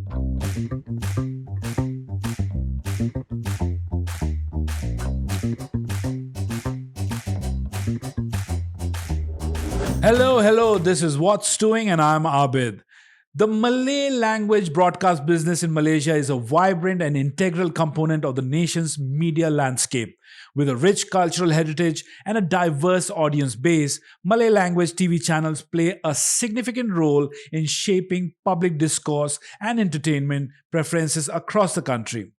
Hello, this is What's Doing, and I'm Abid. The Malay language broadcast business in Malaysia is a vibrant and integral component of the nation's media landscape. With a rich cultural heritage and a diverse audience base, Malay language TV channels play a significant role in shaping public discourse and entertainment preferences across the country.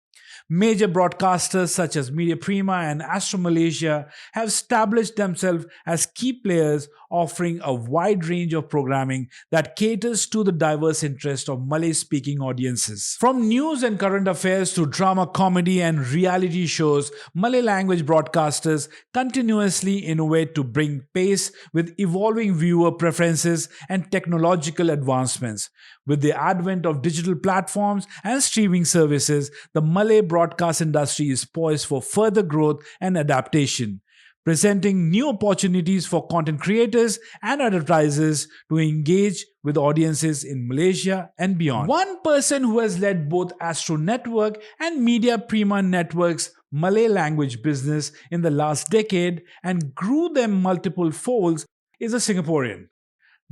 Major broadcasters such as Media Prima and Astro Malaysia have established themselves as key players, offering a wide range of programming that caters to the diverse interests of Malay speaking audiences. From news and current affairs to drama, comedy, and reality shows, Malay language broadcasters continuously innovate to bring pace with evolving viewer preferences and technological advancements. With the advent of digital platforms and streaming services, the Malay broadcast industry is poised for further growth and adaptation, presenting new opportunities for content creators and advertisers to engage with audiences in Malaysia and beyond. One person who has led both Astro Network and Media Prima Network's Malay language business in the last decade and grew them multiple folds is a Singaporean,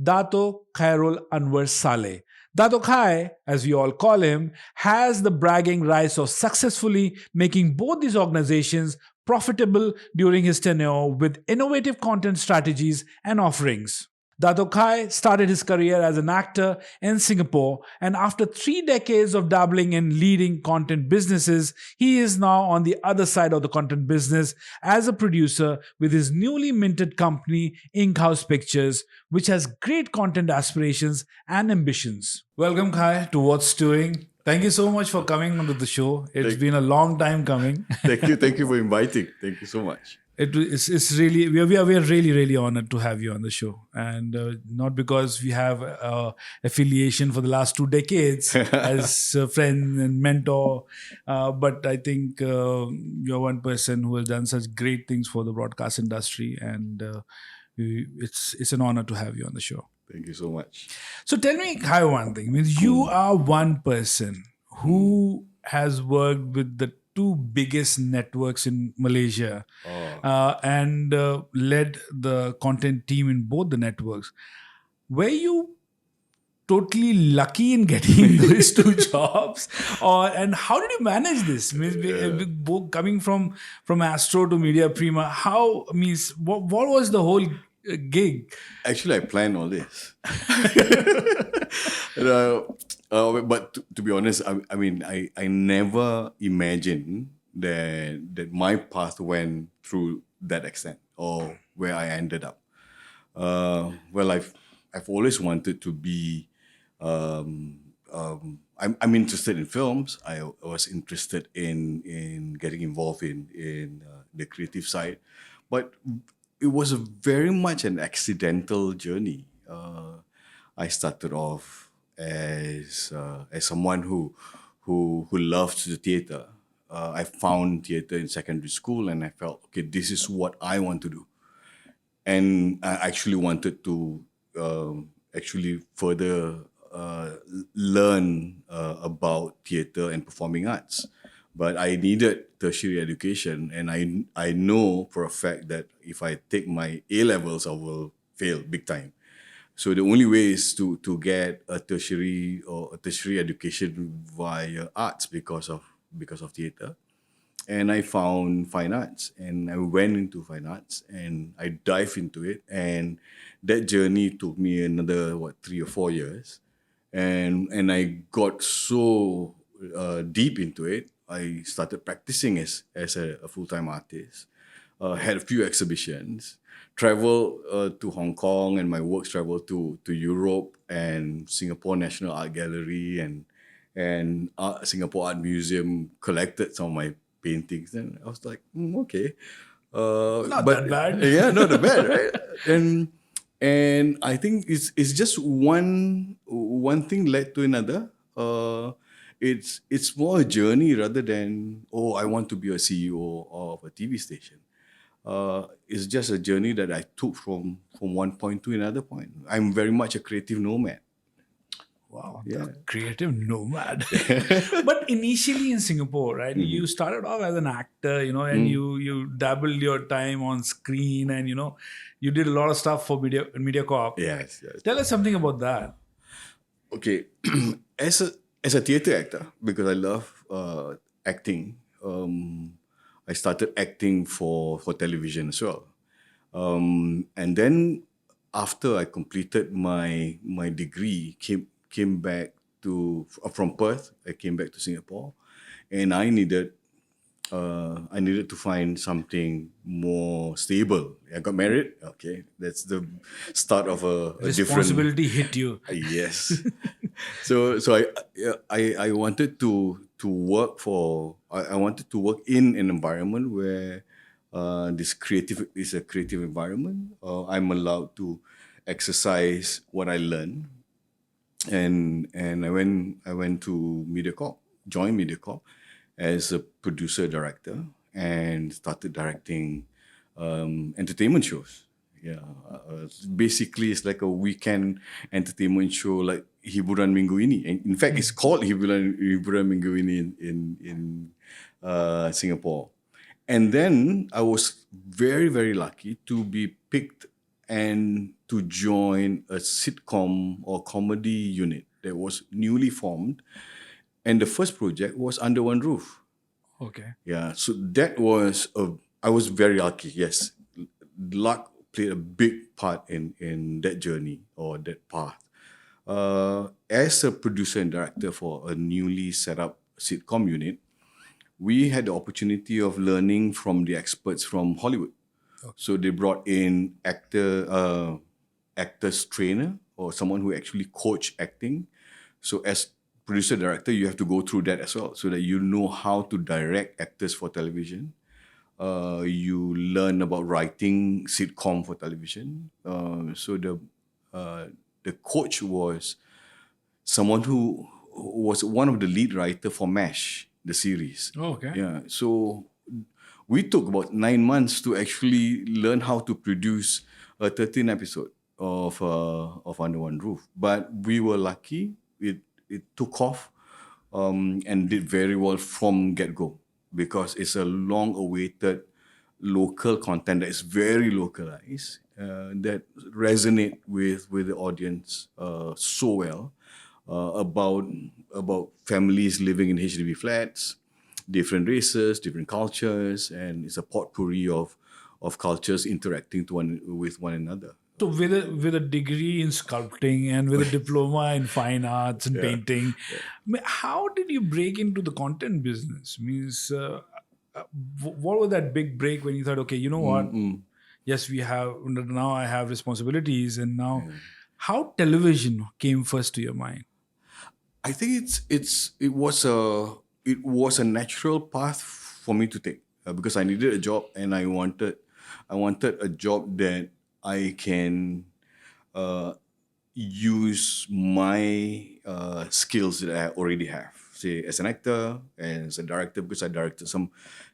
Dato Khairul Anwar Salleh. Dato Kai, as we all call him, has the bragging rights of successfully making both these organizations profitable during his tenure with innovative content strategies and offerings. Dato Kai started his career as an actor in Singapore, and after 3 decades of dabbling in leading content businesses, he is now on the other side of the content business as a producer with his newly minted company, Ink House Pictures, which has great content aspirations and ambitions. Welcome, Kai, to What's Doing. Thank you so much for coming onto the show. It's been a long time coming. Thank you for inviting. Thank you so much. It's really we are really honored to have you on the show, and not because we have affiliation for the last 2 decades as a friend and mentor, but I think you're one person who has done such great things for the broadcast industry, and it's an honor to have you on the show. Thank you so much. So tell me, Kai, one thing. I mean, you are one person who has worked with the two biggest networks in Malaysia and led the content team in both the networks. Were you totally lucky in getting those two jobs, and how did you manage this? I mean, both coming from Astro to Media Prima, what was the whole gig? Actually, I planned all this. But to be honest, I never imagined that my path went through that extent or where I ended up. I've always wanted to be. I'm interested in films. I was interested in getting involved in the creative side, but it was very much an accidental journey. I started off as someone who loved the theatre. I found theatre in secondary school, and I felt, okay, this is what I want to do. And I actually wanted to actually further learn about theatre and performing arts. But I needed tertiary education, and I know for a fact that if I take my A levels, I will fail big time. So the only way is to get a tertiary education via arts because of theatre. And I found fine arts, and I went into fine arts, and I dived into it, and that journey took me another 3 or 4 years, and I got so deep into it. I started practicing as a full-time artist, had a few exhibitions, traveled to Hong Kong, and my works traveled to Europe and Singapore National Art Gallery and Singapore Art Museum, collected some of my paintings. And I was like, okay. Not that bad. Yeah, not that bad, right? And I think it's just one thing led to another. It's more a journey rather than, I want to be a CEO of a TV station. It's just a journey that I took from one point to another point. I'm very much a creative nomad. Wow, the Yeah. creative nomad. But initially in Singapore, right? You started off as an actor, and you dabbled your time on screen, and you did a lot of stuff for MediaCorp. Yes, yes. Tell us something about that. Okay, as a theater actor, because I love acting, I started acting for television as well. And then after I completed my degree, came back from Perth. I came back to Singapore, and I needed to find something more stable. I got married. Okay, that's the start of a different. Responsibility hit you. Yes. So I wanted to work for I wanted to work in an environment where this creative is a creative environment. I'm allowed to exercise what I learn, and I went to MediaCorp, joined MediaCorp as a producer director, and started directing entertainment shows. Yeah, basically it's like a weekend entertainment show like Hiburan Minggu Ini. And in fact, it's called Hiburan Minggu Ini in Singapore. And then I was very, very lucky to be picked and to join a sitcom or comedy unit that was newly formed. And the first project was Under One Roof. Okay. Yeah, so I was very lucky. Yes, luck played a big part in that journey or that path. As a producer and director for a newly set up sitcom unit, we had the opportunity of learning from the experts from Hollywood. So they brought in actors trainer or someone who actually coach acting. So as producer director, you have to go through that as well, so that you know how to direct actors for television. You learn about writing sitcom for television. So the coach was someone who was one of the lead writer for MASH, the series. Oh, okay. Yeah. So we took about 9 months to actually learn how to produce a 13 episode of Under One Roof. But we were lucky; it took off and did very well from get go, because it's a long awaited local content that is very localized, that resonate with the audience so well, about families living in HDB flats, different races, different cultures, and it's a potpourri of cultures interacting with one another. So with a degree in sculpting and with a diploma in fine arts and painting, how did you break into the content business? Means, what was that big break when you thought, okay, you know what? Yes, we have now. I have responsibilities, and now, how television came first to your mind? I think it was a natural path for me to take, because I needed a job, and I wanted a job that I can use my skills that I already have. Say as an actor and as a director, because I directed some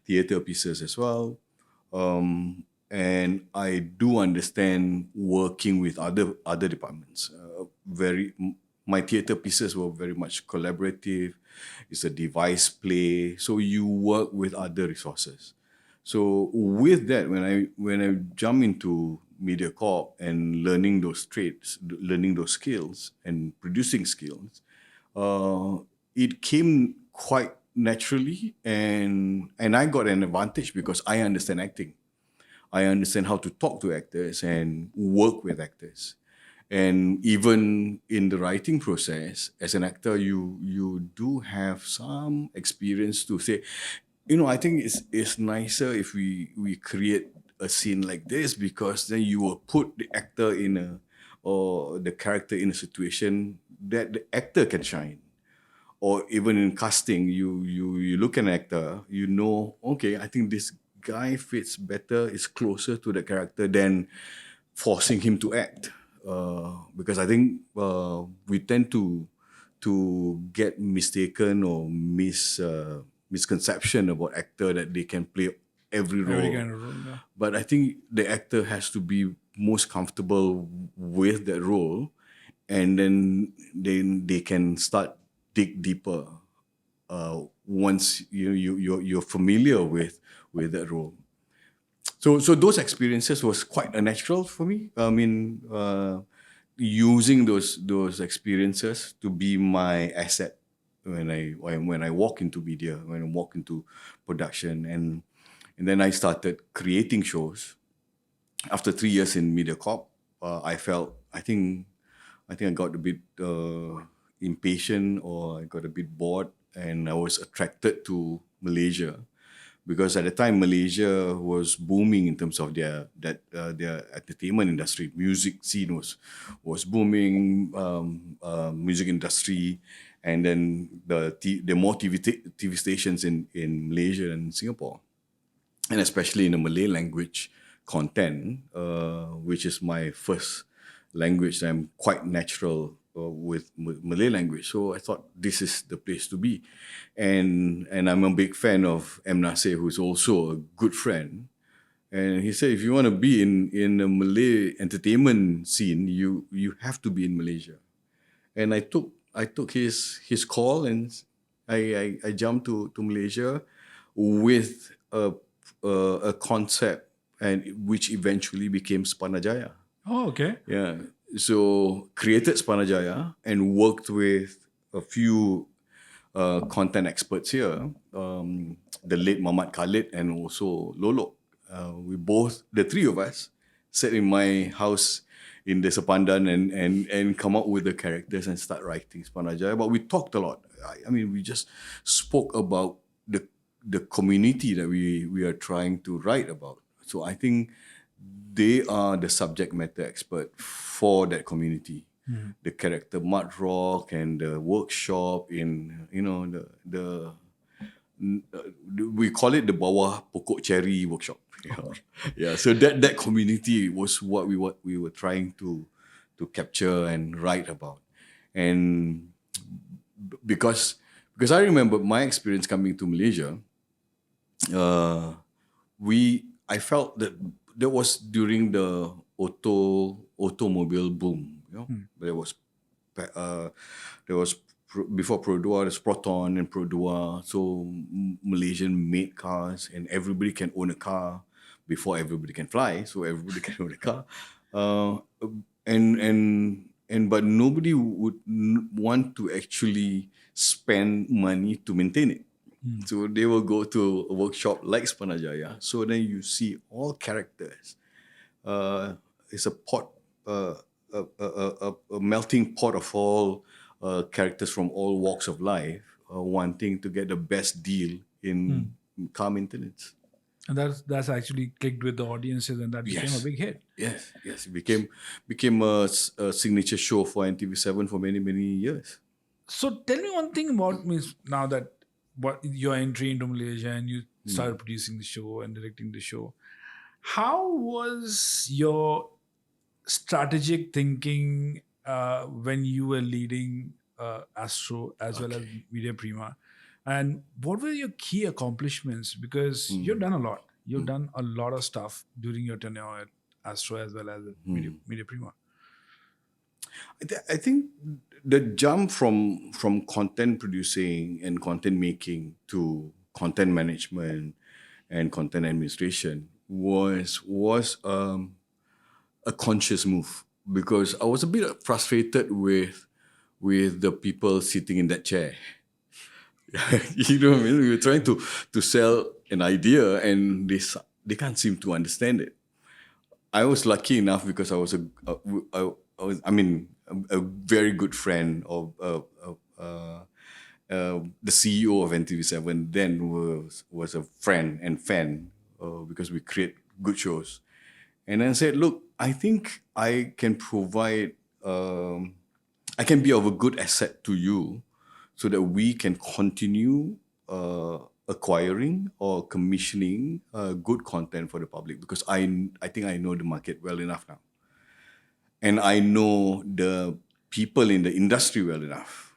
theater pieces as well. And I do understand working with other departments. My theater pieces were very much collaborative. It's a device play, so you work with other resources. So with that, when I jump into MediaCorp and learning those traits, learning those skills, and producing skills, it came quite naturally, and I got an advantage because I understand acting. I understand how to talk to actors and work with actors. And even in the writing process, as an actor, you do have some experience to say, I think it's nicer if we create a scene like this, because then you will put the actor or the character in a situation that the actor can shine. Or even in casting, you look at an actor, okay, I think this guy fits better, is closer to the character than forcing him to act. Because I think we tend to get mistaken or misconception about actor that they can play every role. Every kind of role, yeah. But I think the actor has to be most comfortable with that role, and then they can start dig deeper once you're familiar with that role. So those experiences was quite a natural for me. I mean, using those experiences to be my asset when I walk into media, when I walk into production, and then I started creating shows. After 3 years in MediaCorp, I think I got a bit impatient, or I got a bit bored, and I was attracted to Malaysia, because at the time Malaysia was booming in terms of their entertainment industry. Music scene was booming, music industry, and then the more TV stations in Malaysia and Singapore, and especially in the Malay language content, which is my first language. I'm quite natural with Malay language, so I thought this is the place to be, and I'm a big fan of M Nasir, who's also a good friend. And he said, if you want to be in the Malay entertainment scene, you have to be in Malaysia. And I took his call, and I jumped to Malaysia with a concept, and which eventually became Spanajaya. Oh, okay. Yeah. So created Spanajaya and worked with a few content experts here, the late Muhammad Khalid and also Lolo. The three of us, sat in my house in the Sepandan and come up with the characters and start writing Spanajaya. But we talked a lot. I mean, we just spoke about the community that we are trying to write about. So I think they are the subject matter expert for that community. The character Mud Rock and the workshop in the we call it the Bawah Pokok Cherry workshop. Yeah. So that community was what we were trying to capture and write about, and because I remember my experience coming to Malaysia, uh, I felt that was during the automobile boom. There was uh, there was before Produa, there's Proton and Produa. So Malaysian made cars, and everybody can own a car before everybody can fly. So everybody can own a car, uh, and but nobody would want to actually spend money to maintain it. So they will go to a workshop like Spanajaya. So then you see all characters. It's a pot, a melting pot of all characters from all walks of life, wanting to get the best deal in car maintenance. And that's actually clicked with the audiences, and that became a Yes, big hit. yes. It became a signature show for NTV7 for many years. So tell me one thing about me now that what your entry into Malaysia and you started producing the show and directing the show. How was your strategic thinking when you were leading Astro as well as Okay. Media Prima? And what were your key accomplishments? Because you've done a lot. You've done a lot of stuff during your tenure at Astro as well as at Media Prima. I think the jump from content producing and content making to content management and content administration was a conscious move, because I was a bit frustrated with the people sitting in that chair. You know what I mean? We were trying to sell an idea, and they can't seem to understand it. I was lucky enough because I mean, a very good friend of the CEO of NTV7 then was a friend and fan, because we create good shows. And then said, look, I think I can provide, I can be of a good asset to you, so that we can continue acquiring or commissioning good content for the public, because I think I know the market well enough now, and I know the people in the industry well enough.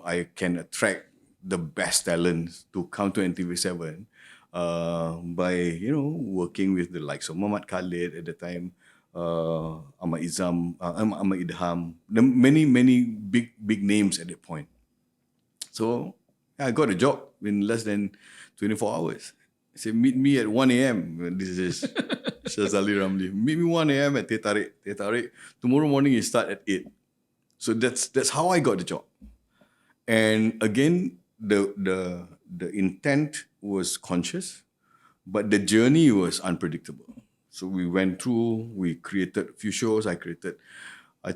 I can attract the best talents to come to NTV7 by working with the likes of Muhammad Khalid at the time, Ahmad Izam, Ahmad Idham, many big names at that point. So I got a job in less than 24 hours. I said, meet me at 1 a.m. This is Shazali Ramli. Meet me 1 a.m. at Teh Tarik. Teh Tarik. Tomorrow morning you start at 8. So that's how I got the job. And again, the intent was conscious, but the journey was unpredictable. So we went through, we created a few shows. I created a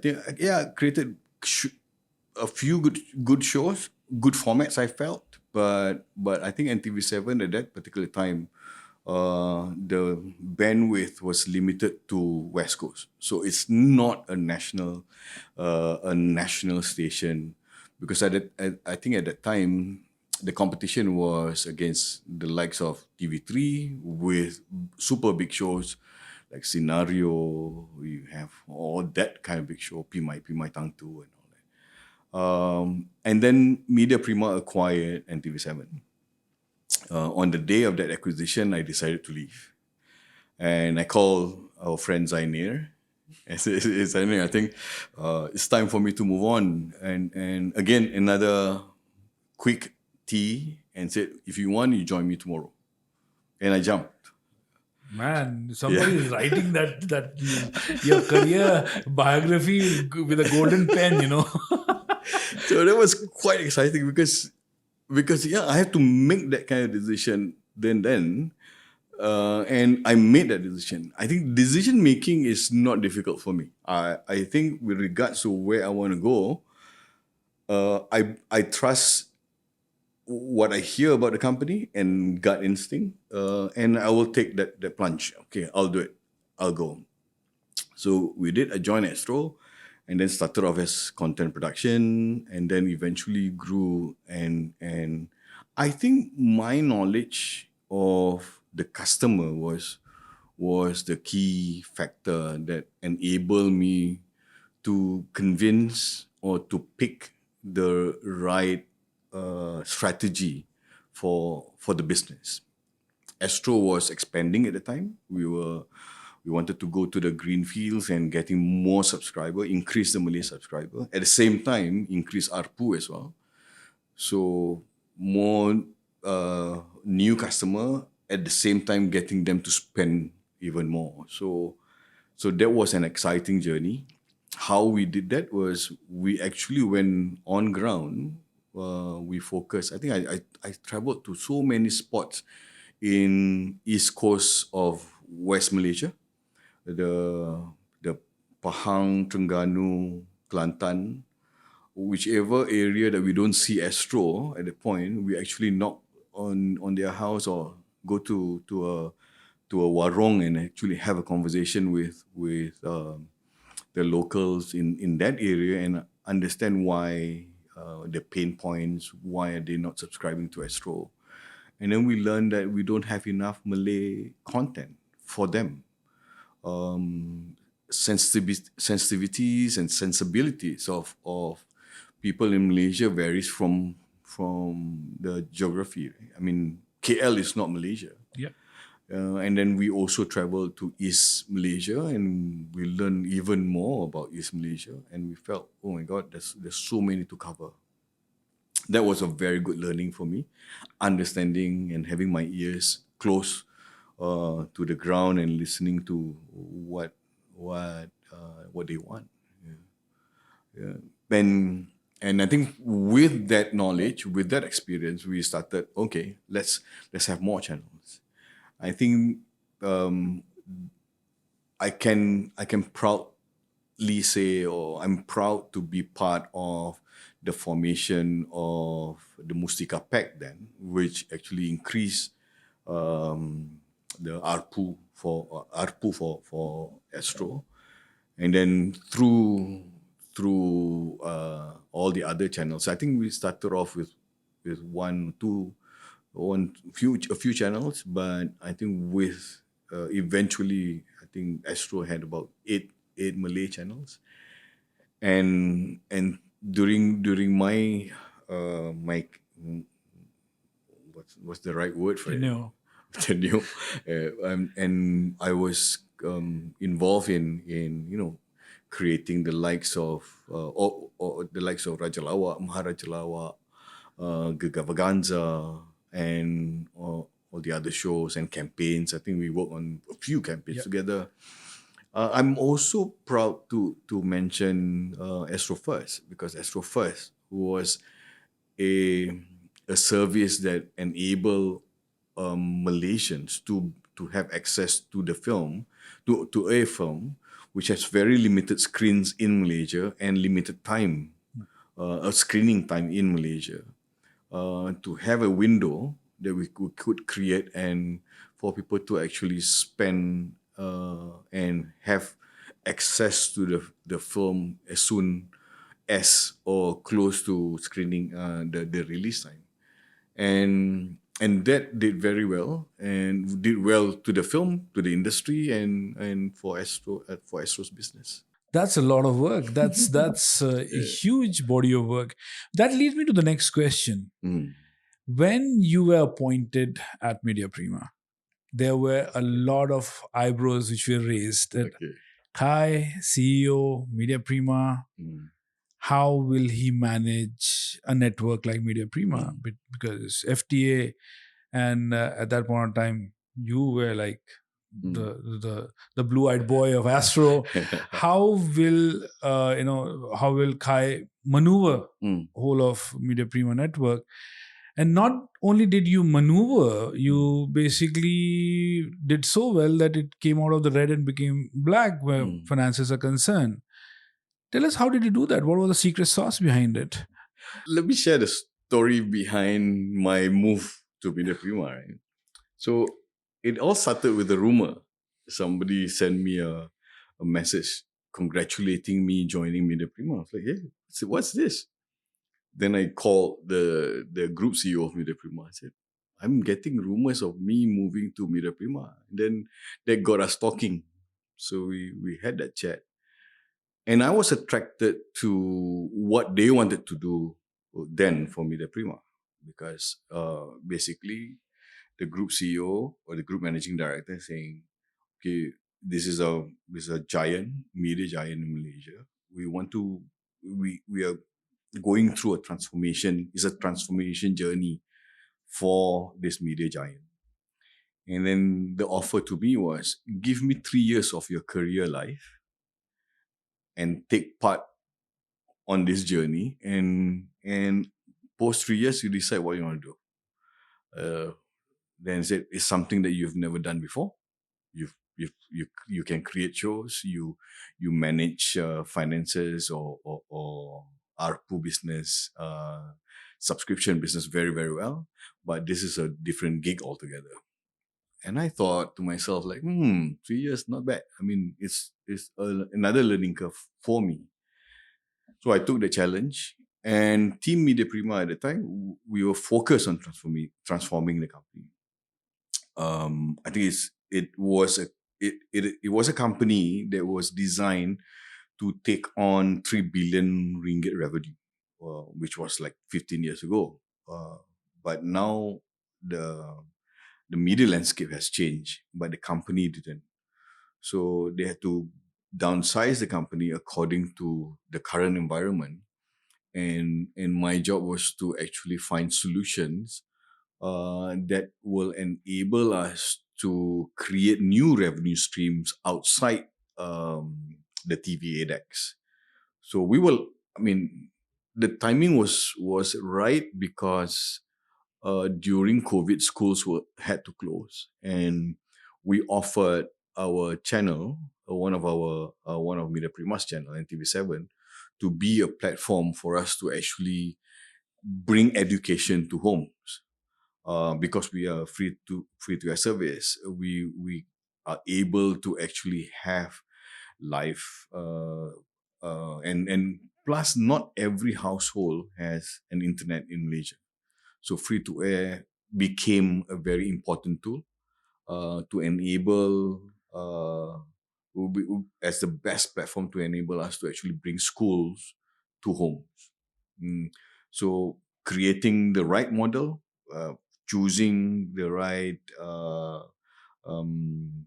few good shows, good formats. I felt, but I think NTV7 at that particular time, the bandwidth was limited to West Coast, so it's not a national station, because I think at that time the competition was against the likes of TV3 with super big shows like Scenario. You have all that kind of big show, Pimai Tang Tu and all that. And then Media Prima acquired NTV7. On the day of that acquisition, I decided to leave. And I called our friend Zainir. I said, Zainir, I think it's time for me to move on. And again, another quick tea, and said, if you want, you join me tomorrow. And I jumped. Man, somebody is writing that your career biography with a golden pen, you know. So that was quite exciting because yeah, I have to make that kind of decision then, and I made that decision. I think decision making is not difficult for me. I think with regards to where I want to go, I trust what I hear about the company and gut instinct, and I will take that plunge. Okay, I'll do it. I'll go. So we did. I joined Astro, and then started off as content production, and then eventually grew. And I think my knowledge of the customer was the key factor that enabled me to convince or to pick the right strategy for the business. Astro was expanding at the time. We wanted to go to the green fields and getting more subscriber, increase the Malay subscriber. At the same time, increase ARPU as well. So more new customer, at the same time getting them to spend even more. So that was an exciting journey. How we did that was we actually went on ground. We focused. I think I traveled to so many spots in east coast of West Malaysia, the Pahang, Terengganu, Kelantan, whichever area that we don't see Astro at the point, we actually knock on their house or go to a warung and actually have a conversation with the locals in that area and understand why the pain points, why are they not subscribing to Astro. And then we learned that we don't have enough Malay content for them. Sensitivities and sensibilities of people in Malaysia varies from the geography. I mean, KL is not Malaysia. Yeah. And then we also traveled to East Malaysia, and we learned even more about East Malaysia. And we felt, oh my God, there's so many to cover. That was a very good learning for me, understanding and having my ears close to the ground and listening to what they want. Yeah. And I think with that knowledge, with that experience, we started. Okay, let's have more channels. I think I can proudly say, or I'm proud to be part of the formation of the Mustika Pack then, which actually increased the ARPU for Astro, and then through all the other channels. I think we started off with a few channels, but I think with eventually, I think Astro had about eight Malay channels, and during my what's the right word for it? No. than you. And I was involved in creating the likes of or the likes of Raja Lawak, Maharaja Lawak, Gegar Vaganza, and all the other shows and campaigns. I think we worked on a few campaigns Yeah. together. I'm also proud to mention Astro First, because Astro First was a a service that enable Malaysians to have access to the film, to a film which has very limited screens in Malaysia and limited time, a screening time in Malaysia, to have a window that we could create and for people to actually spend and have access to the film as soon as or close to screening the release time. And that did very well and did well to the film, to the industry, and for Astro's business. That's a lot of work. That's a Yeah. huge body of work. That leads me to the next question. Mm. When you were appointed at Media Prima, there were a lot of eyebrows which were raised that Okay. Kai, CEO, Media Prima, Mm. how will he manage a network like Media Prima? Mm. Because FTA, and at that point in time, you were like Mm. the blue-eyed boy of Astro. How will how will Kai maneuver Mm. whole of Media Prima network? And not only did you maneuver, you basically did so well that it came out of the red and became black where Mm. finances are concerned. Tell us, how did you do that? What was the secret sauce behind it? Let me share the story behind my move to Media Prima. Right? So it all started with a rumor. Somebody sent me a message congratulating me joining Media Prima. I was like, hey, what's this? Then I called the group CEO of Media Prima. I said, I'm getting rumors of me moving to Media Prima. And then that got us talking. So we had that chat. And I was attracted to what they wanted to do then for Media Prima, because basically the group CEO or the group managing director saying, okay, this is a giant, media giant in Malaysia. We want to we are going through a transformation. It's a transformation journey for this media giant. And then the offer to me was, give me 3 years of your career life and take part on this journey, and post 3 years you decide what you want to do. Uh, then said it's something that you've never done before. You can create shows. You manage finances or ARPU business, subscription business very very well. But this is a different gig altogether. And I thought to myself like, 3 years not bad. I mean, another learning curve for me. So I took the challenge, and Team Media Prima at the time, we were focused on transforming the company. I think it was a company that was designed to take on 3 billion ringgit revenue, which was like 15 years ago. But now the the media landscape has changed, but the company didn't. So they had to downsize the company according to the current environment. And my job was to actually find solutions that will enable us to create new revenue streams outside the TV ADEX. So we will. I mean, the timing was right because during COVID, schools had to close, and we offered our channel, one of Media Prima's channel, NTV7, to be a platform for us to actually bring education to homes. Because we are free to air service, we are able to actually have live, and plus not every household has an internet in Malaysia. So free to air became a very important tool to enable as the best platform to enable us to actually bring schools to homes. Mm. So creating the right model, choosing the right um,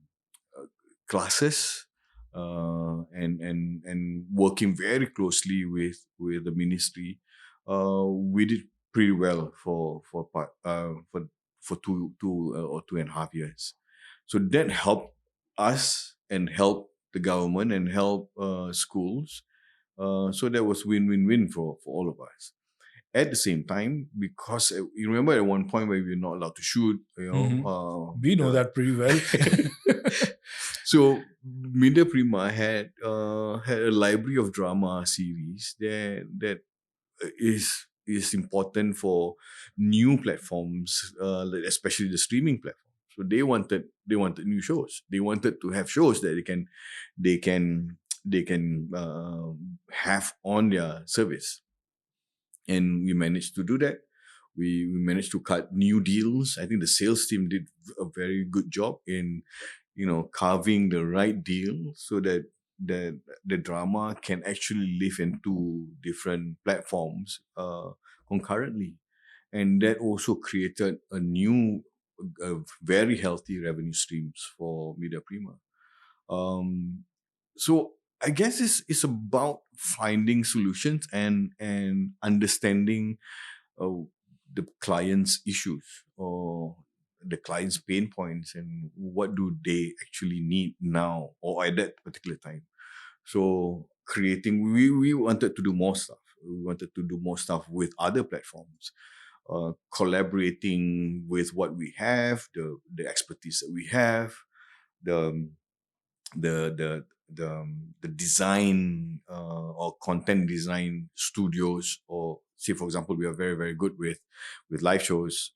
classes, and working very closely with the ministry. We did pretty well for two or 2.5 years. So that helped us and helped the government and helped schools. So that was win-win-win for all of us. At the same time, because you remember at one point where we were not allowed to shoot, We know that pretty well. so Media Prima had a library of drama series that is important for new platforms, especially the streaming platforms. So they wanted new shows. They wanted to have shows that they can they can have on their service, and we managed to do that. We managed to cut new deals. I think the sales team did a very good job in carving the right deal so that the drama can actually live into different platforms concurrently, and that also created a very healthy revenue streams for Media Prima. So I guess it's about finding solutions and understanding uh, the client's issues or the client's pain points and what do they actually need now or at that particular time. So we wanted to do more stuff. We wanted to do more stuff with other platforms, collaborating with what we have, the expertise that we have, the the design or content design studios, or say for example we are very very good with live shows,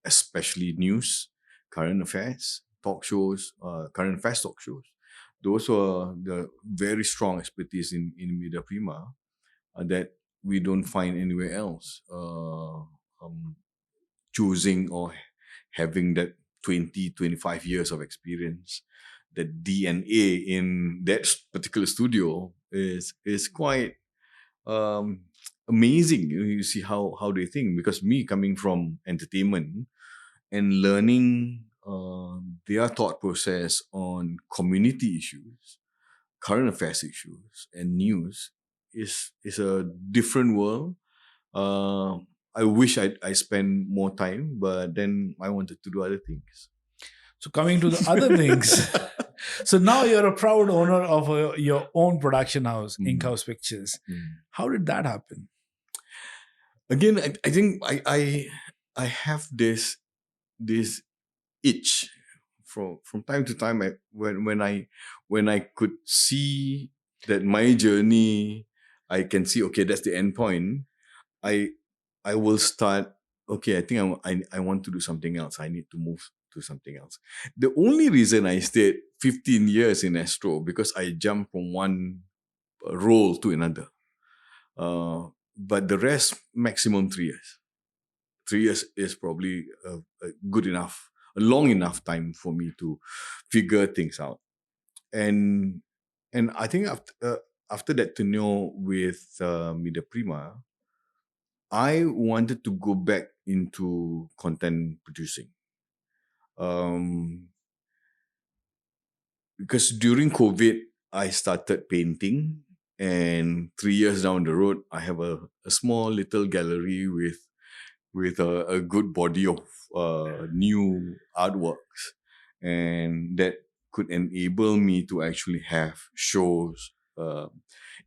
especially news, current affairs talk shows, current affairs talk shows. Those are the very strong expertise in Media Prima that we don't find anywhere else. Choosing or having that 20-25 years of experience, the DNA in that particular studio is quite um, amazing. You see how they think, because me coming from entertainment and learning their thought process on community issues, current affairs issues, and news is a different world. uh, I wish I spent more time, but then I wanted to do other things. So coming to the other things. So now you're a proud owner of your own production house, Ink Mm. House Pictures. Mm. How did that happen? Again, I think I have this itch from time to time. When I could see that my journey, I can see, okay, that's the end point. I I will start. Okay, I think I want to do something else. I need to move to something else. The only reason I stayed 15 years in Astro because I jumped from one role to another. But the rest, maximum 3 years. 3 years is probably a good enough, a long enough time for me to figure things out. And I think after that tenure with Media Prima, I wanted to go back into content producing. Um, because during COVID, I started painting, and 3 years down the road, I have a small little gallery with a good body of new artworks, and that could enable me to actually have shows,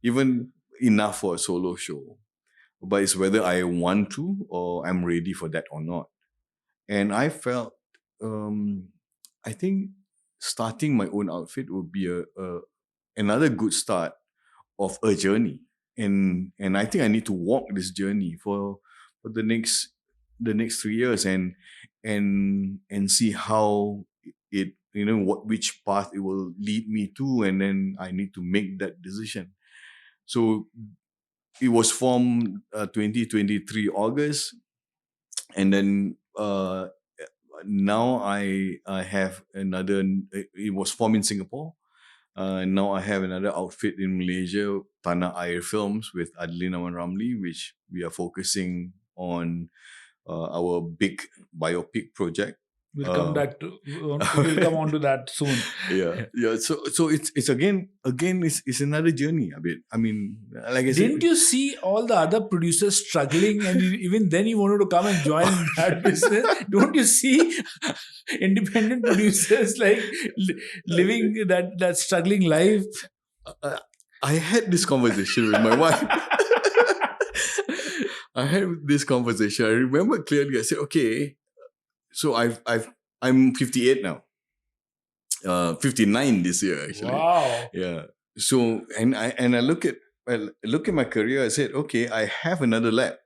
even enough for a solo show. But it's whether I want to or I'm ready for that or not. And I felt, um, I think starting my own outfit would be a another good start of a journey. And I think I need to walk this journey for the next 3 years, and see how it, which path it will lead me to, and then I need to make that decision. So it was formed 2023 August, and then now I have another. It was formed in Singapore. Now I have another outfit in Malaysia, Tanah Air Films, with Adeline Aman Ramli, which we are focusing on our big biopic project. We'll come Uh, that to, we'll come on to that soon. yeah, yeah. So it's again it's another journey a bit. I mean, like I said, Didn't you see all the other producers struggling, and even then you wanted to come and join in that business? Don't you see independent producers like living that struggling life? uh, I had this conversation with my wife. I had this conversation. I remember clearly. I said, "Okay, so I'm 58 now. 59 this year actually. Wow. Yeah. So and I look at my career. I said, okay, I have another lap.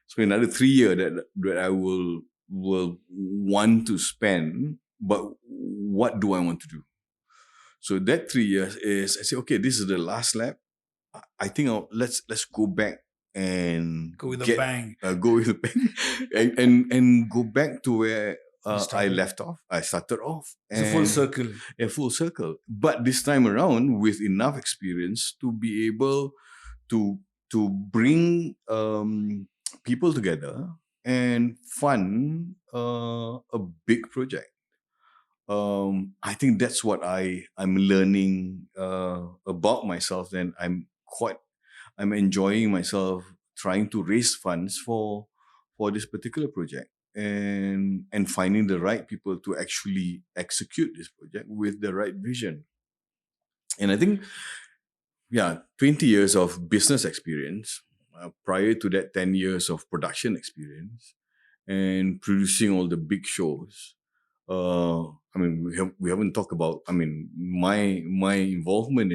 So another 3 year that I will want to spend. But what do I want to do? So that 3 years is I say, okay, this is the last lap. I think let's go back and Go with a bang. go with a bang and go back to where I started. left off. I started off. It's a full circle. A full circle. But this time around, with enough experience to be able to bring people together and fund a big project. I think that's what I'm learning about myself, and I'm enjoying myself trying to raise funds for this particular project, and finding the right people to actually execute this project with the right vision. And I think, yeah, 20 years of business experience, prior to that 10 years of production experience, and producing all the big shows. I mean, we haven't talked about. I mean, my involvement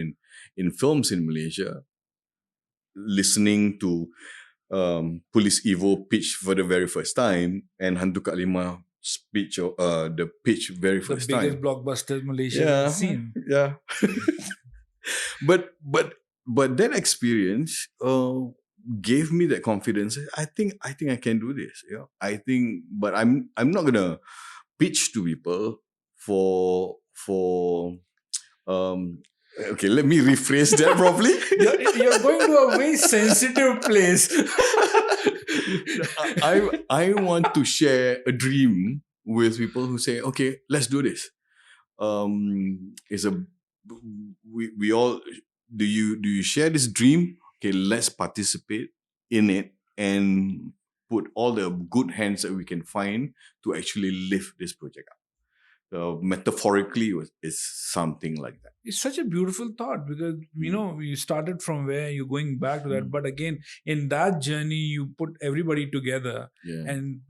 in films in Malaysia, listening to Police Evo pitch for the very first time, and Hantu Kak Lima speech, the pitch very The first biggest time. blockbuster Malaysia Yeah, has seen. yeah. but that experience gave me that confidence. I think I can do this. Yeah, I think, but I'm not gonna pitch to people for okay, let me rephrase that properly. You're going to a very sensitive place. I want to share a dream with people who say, okay, let's do this. It's a we all do you share this dream? Okay, let's participate in it and put all the good hands that we can find to actually lift this project up. Metaphorically, it's something like that. It's such a beautiful thought, because you started from where you're going back to that, but again, in that journey you put everybody together, Yeah. and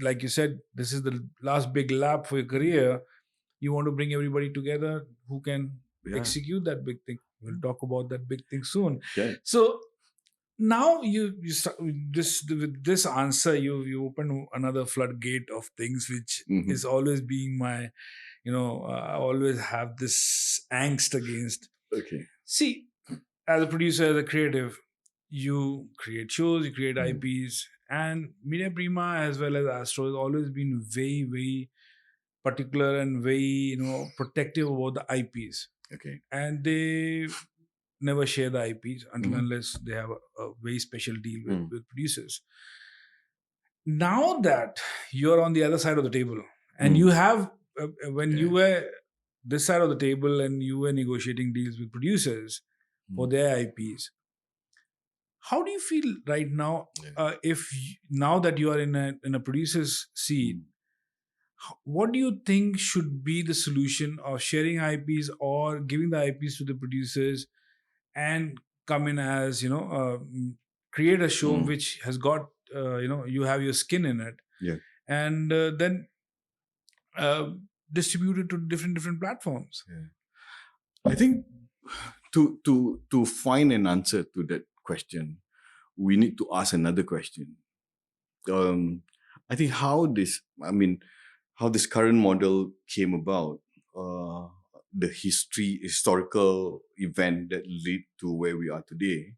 like you said, this is the last big lap for your career. You want to bring everybody together who can Yeah. execute that big thing. We'll talk about that big thing soon. Okay. So now you start, with this answer, you open another floodgate of things, which is always being my, I always have this angst against. Okay. See, as a producer, as a creative, you create shows, you create IPs, and Media Prima as well as Astro has always been very, very particular and very, protective about the IPs. Okay. And they never share the IPs until unless they have a very special deal with producers. Now that you're on the other side of the table, and you have, when you were this side of the table and you were negotiating deals with producers for their IPs, how do you feel right now? Now that you are in a producer's seat, what do you think should be the solution of sharing IPs or giving the IPs to the producers and come in as, create a show which has got, you have your skin in it, and then distribute it to different platforms? I think to find an answer to that question, we need to ask another question. I think how this current model came about, the historical event that lead to where we are today,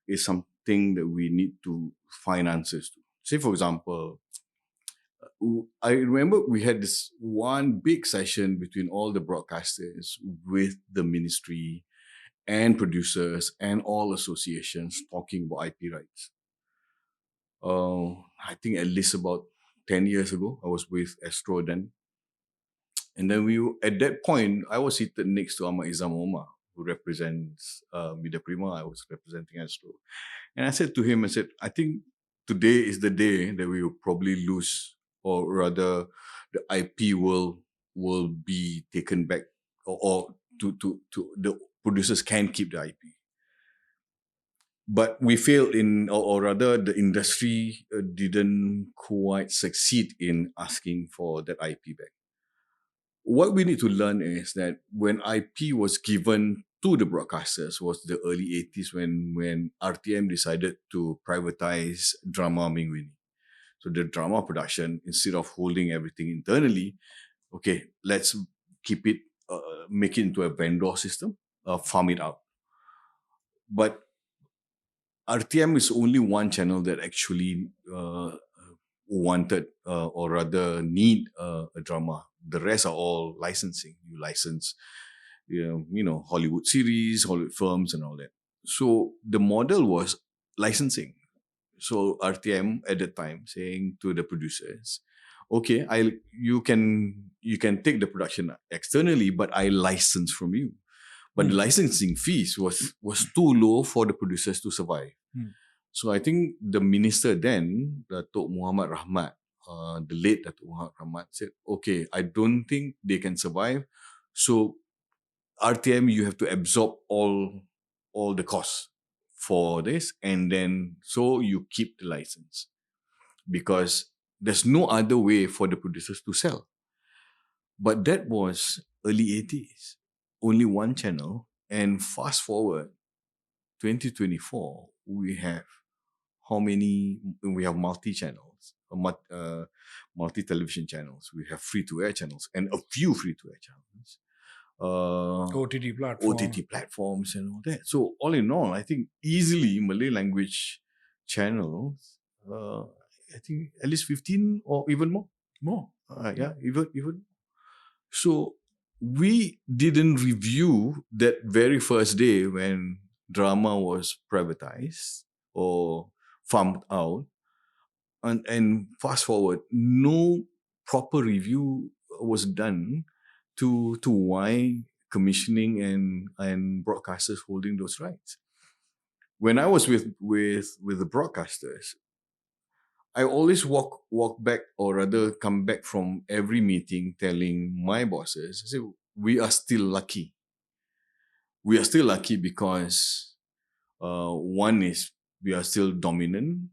is something that we need to find answers to. Say, for example, I remember we had this one big session between all the broadcasters with the ministry and producers and all associations talking about IP rights. I think at least about 10 years ago, I was with Astro then. And then at that point, I was seated next to Ahmad Izam Omar, who represents Media Prima. I was representing Astro. And I said to him, I said, I think today is the day that we will probably lose, or rather, the IP will be taken back, or to the producers can keep the IP. But we failed or rather, the industry didn't quite succeed in asking for that IP back. What we need to learn is that when IP was given to the broadcasters was the early 80s when RTM decided to privatize drama Minggu Ini. So the drama production, instead of holding everything internally, okay, let's keep it, make it into a vendor system, farm it out. But RTM is only one channel that actually wanted or rather need a drama. The rest are all licensing. You license, Hollywood series, Hollywood films, and all that. So the model was licensing. So RTM at the time saying to the producers, okay, you can take the production externally, but I license from you. But the licensing fees was too low for the producers to survive. So I think the minister then, Dato Muhammad Rahmat, the late Dato Muhammad Rahmat, said, okay, I don't think they can survive. So RTM, you have to absorb all the costs for this, and then so you keep the license, because there's no other way for the producers to sell. But that was early 80s, only one channel, and fast forward 2024, we have how many? We have multi-channels, multi-television channels. We have free-to-air channels and a few free-to-air channels. OTT platforms and all that. So all in all, I think easily Malay language channels, I think at least 15 or even more. Yeah, even. So we didn't review that very first day when drama was privatized or farmed out. And fast forward, no proper review was done to why commissioning and broadcasters holding those rights. When I was with the broadcasters, I always walk back, or rather come back from every meeting telling my bosses, I say, we are still lucky. We are still lucky because one is we are still dominant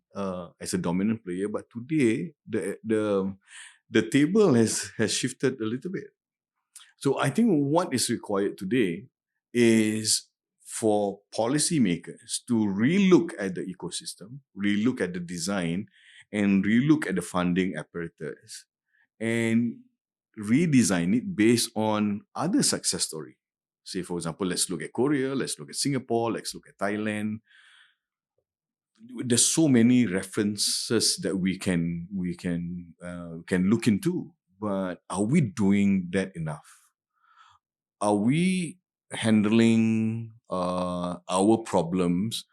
as a dominant player, but today the table has shifted a little bit. So I think what is required today is for policymakers to relook at the ecosystem, relook at the design, and relook at the funding apparatus, and redesign it based on other success story. Say, for example, let's look at Korea, let's look at Singapore, let's look at Thailand. There's so many references that we can look into, but are we doing that enough? Are we handling our problems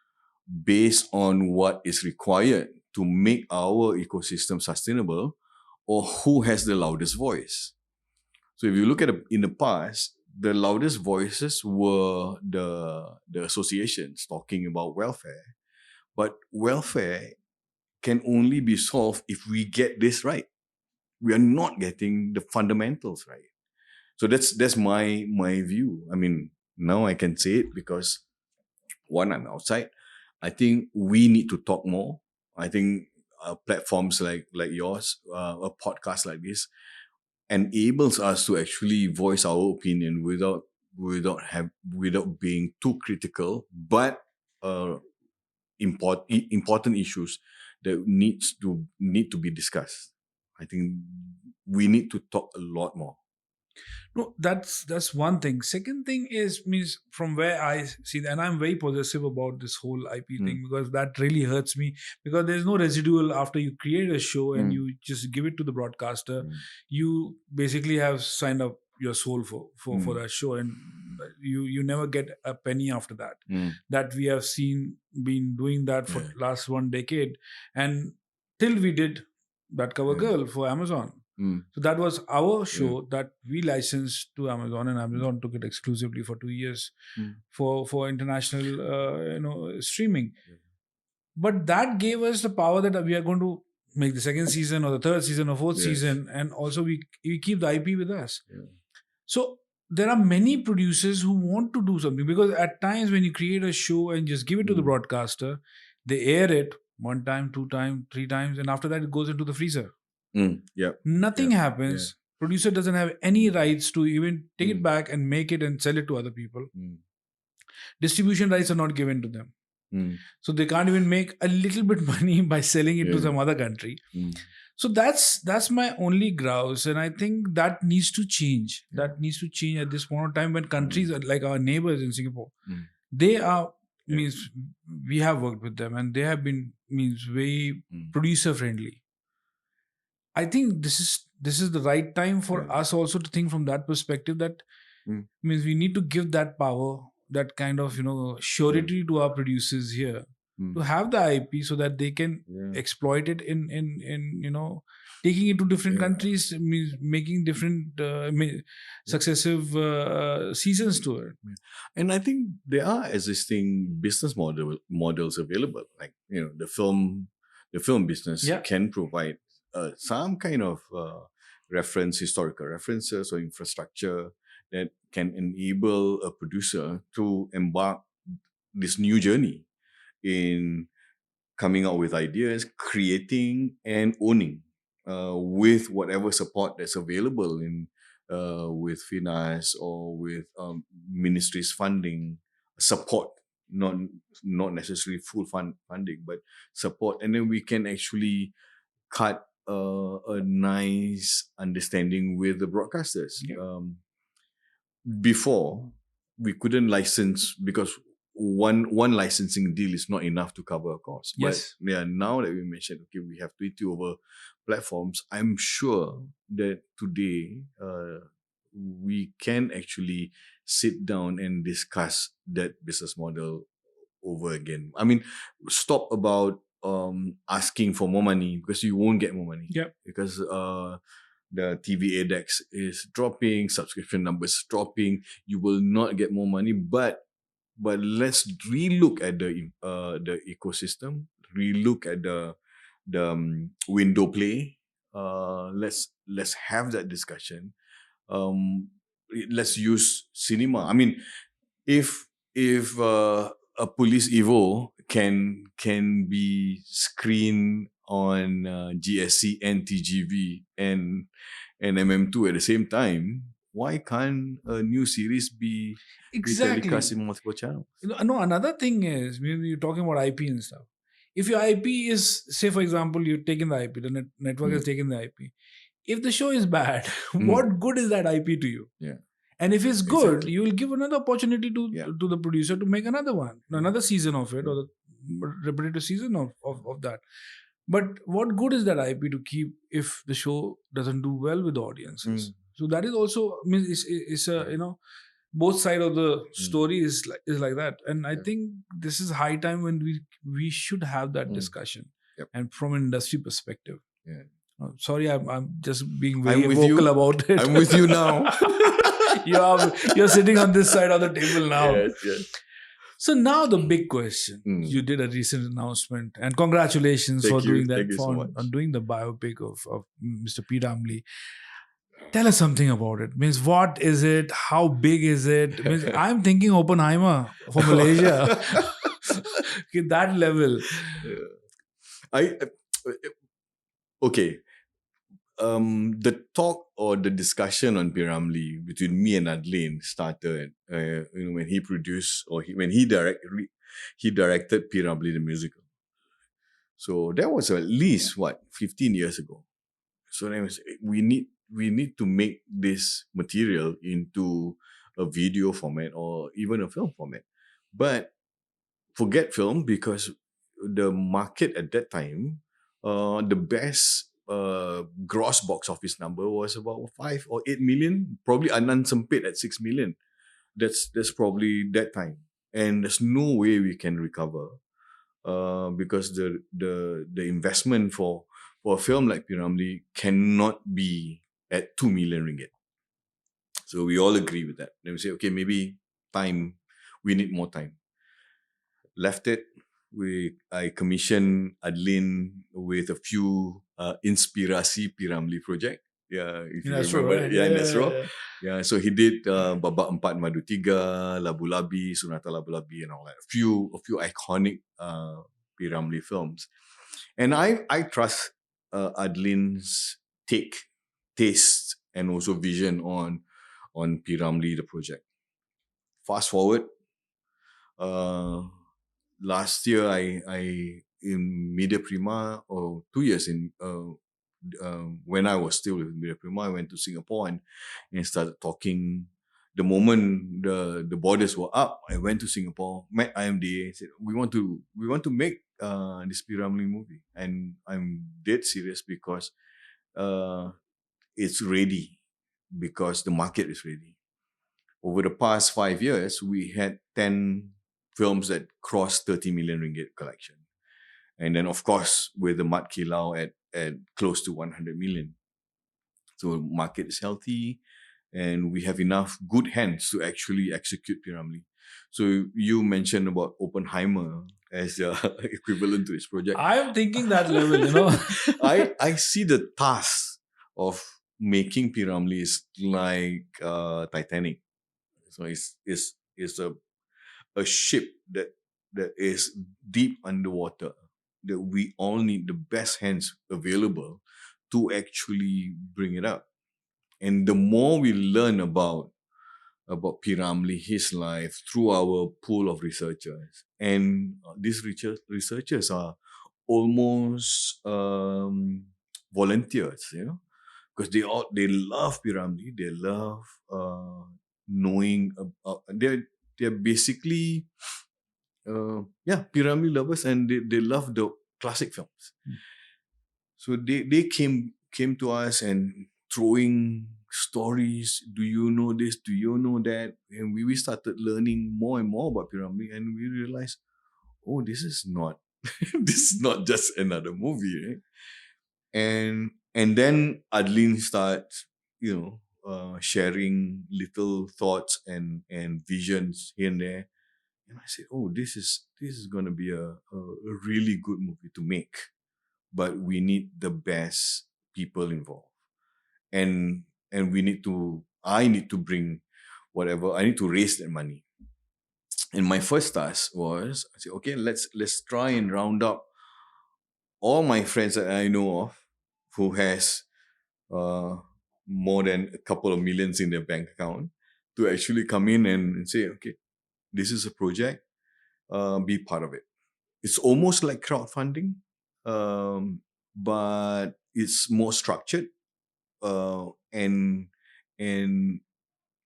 based on what is required to make our ecosystem sustainable, or who has the loudest voice? So if you look at in the past, the loudest voices were the associations talking about welfare. But welfare can only be solved if we get this right. We are not getting the fundamentals right. So that's my view. I mean, now I can say it because one, I'm outside. I think we need to talk more. I think platforms like yours, a podcast like this, enables us to actually voice our opinion without being too critical, but important issues that need to be discussed. I think we need to talk a lot more. No, that's one thing. Second thing is, means from where I see that, and I'm very possessive about this whole IP thing, because that really hurts me, because there's no residual after you create a show and you just give it to the broadcaster. You basically have signed up your soul for that show, and you never get a penny after that. That we have been doing that for last one decade, and till we did that cover Yeah. girl for Amazon. Mm. So that was our show that we licensed to Amazon, and Amazon took it exclusively for 2 years Mm. for international streaming. Yeah. But that gave us the power that we are going to make the second season or the third season or fourth Yes. season, and also we keep the IP with us. Yeah. So there are many producers who want to do something, because at times when you create a show and just give it to the broadcaster, they air it one time, two times, three times, and after that it goes into the freezer. Yeah. Nothing Yeah. happens. Producer doesn't have any rights to even take it Mm. back and make it and sell it to other people. Mm. Distribution rights are not given to them. Mm. So they can't even make a little bit money by selling it to Yeah. some other country. Mm. So that's my only grouse, and I think that needs to change. That needs to change at this point of time, when countries like our neighbors in Singapore, Mm. they are Yeah. means we have worked with them, and they have been very producer friendly. I think this is the right time for us also to think from that perspective, that means we need to give that power, that kind of surety to our producers here, to have the IP so that they can exploit it in taking it to different countries, means making different successive seasons to it. And I think there are existing business models available. Like the film business can provide some kind of historical references or infrastructure that can enable a producer to embark this new journey in coming out with ideas, creating and owning with whatever support that's available in with finance or with ministries funding support, not necessarily full funding, but support, and then we can actually cut a nice understanding with the broadcasters. Before, we couldn't license because one licensing deal is not enough to cover a cost. Yes. But now that we mentioned, okay, we have 20 over platforms, I'm sure that today we can actually sit down and discuss that business model over again. I mean, stop about asking for more money, because you won't get more money. Yep. Because the TV index is dropping, subscription numbers dropping. You will not get more money, but let's relook at the ecosystem, relook at the window play. Let's have that discussion. Let's use cinema. I mean, if a Police Evo can be screened on GSC and TGV and MM2 at the same time, why can't a new series be telecast in multiple channels? No, another thing is, when you're talking about IP and stuff, if your IP is, say for example, you're taking the IP, the network is taking the IP. If the show is bad, what good is that IP to you? Yeah. And if it's good, you will give another opportunity to the producer to make another one, another season of it, or the repetitive season of that. But what good is that IP to keep if the show doesn't do well with the audiences? So that is also, I mean, it's a both side of the story is like that. And I think this is high time when we should have that discussion, and from an industry perspective. Sorry, I'm just being very vocal about it. I'm with you now. You're sitting on this side of the table now. Yes. So now the big question. You did a recent announcement, and congratulations for doing that, on doing the biopic of Mr. P. Ramlee. Tell us something about it. Means, what is it? How big is it? Means, I'm thinking Oppenheimer for Malaysia. Okay, that level. Okay. The talk or the discussion on P. Ramlee between me and Adlin started when he produced, or when he directed P. Ramlee the musical. So that was at least 15 years ago. So then we need to make this material into a video format or even a film format. But forget film, because the market at that time, the best gross box office number was about 5 or 8 million, probably Anan Sempit at 6 million. That's probably that time, and there's no way we can recover because the investment for for a film like Piramli cannot be at 2 million ringgit. So we all agree with that. Then we say, okay, maybe time, we need more time. Left it. I commissioned Adlin with a few Inspirasi Piramli project. Yeah, if In you Astro, remember, right? yeah, in Yeah, Astro. yeah. Yeah, so he did Babak Empat Madu Tiga, Labu Labi, Sunata Labu Labi, and all that. A few iconic Piramli films. And I trust Adlin's taste, and also vision on Piramli, the project. Fast forward, uh, last year I in Media Prima, or 2 years in when I was still with Media Prima, I went to Singapore and started talking. The moment the borders were up, I went to Singapore, met IMDA, said we want to make this Piramli movie, and I'm dead serious because uh, it's ready, because the market is ready. Over the past 5 years, we had 10 films that crossed 30 million ringgit collection. And then, of course, with the Mat Kilau at close to 100 million. So market is healthy, and we have enough good hands to actually execute Piramli. So you mentioned about Oppenheimer as equivalent to this project. I'm thinking that level. I see the task of making Piramli is like Titanic. So it's a ship that is deep underwater, that we all need the best hands available to actually bring it up. And the more we learn about Piramli, his life, through our pool of researchers, and these researchers are almost volunteers, because they love Piramli, they love knowing about, they're basically Piramli lovers, and they love the classic films. So they came to us and throwing stories. Do you know this? Do you know that? And we started learning more and more about Piramli, and we realized, oh, this is not this is not just another movie, right? And then Adlin starts, sharing little thoughts and visions here and there. And I said, oh, this is gonna be a really good movie to make, but we need the best people involved, and I need to bring whatever, I need to raise that money. And my first task was, I said, okay, let's try and round up all my friends that I know of who has uh, more than a couple of millions in their bank account, to actually come in and say, okay, this is a project, be part of it. It's almost like crowdfunding, but it's more structured, and and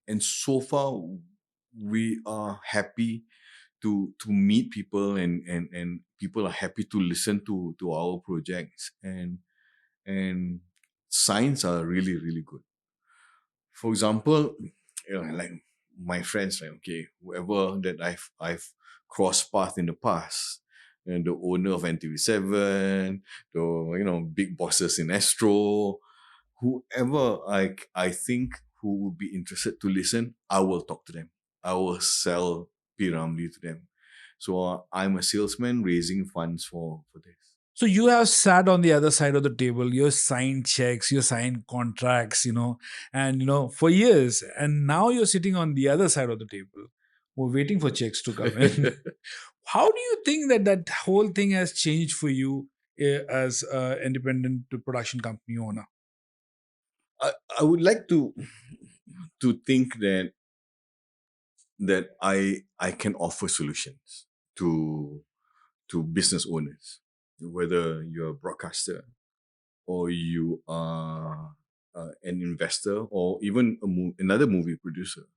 and so far we are happy to meet people, and people are happy to listen to our projects, and signs are really, really good. For example, like my friends, like, okay, whoever that I've crossed path in the past, and the owner of NTV7, the big bosses in Astro, whoever I think who would be interested to listen, I will talk to them. I will sell Piramli to them. So I'm a salesman raising funds for this. So you have sat on the other side of the table, you signed checks, you signed contracts, and for years, and now you're sitting on the other side of the table. We're waiting for checks to come in. How do you think that whole thing has changed for you as an independent production company owner? I would like to think that I can offer solutions to business owners, whether you're a broadcaster, or you are an investor, or even another movie producer.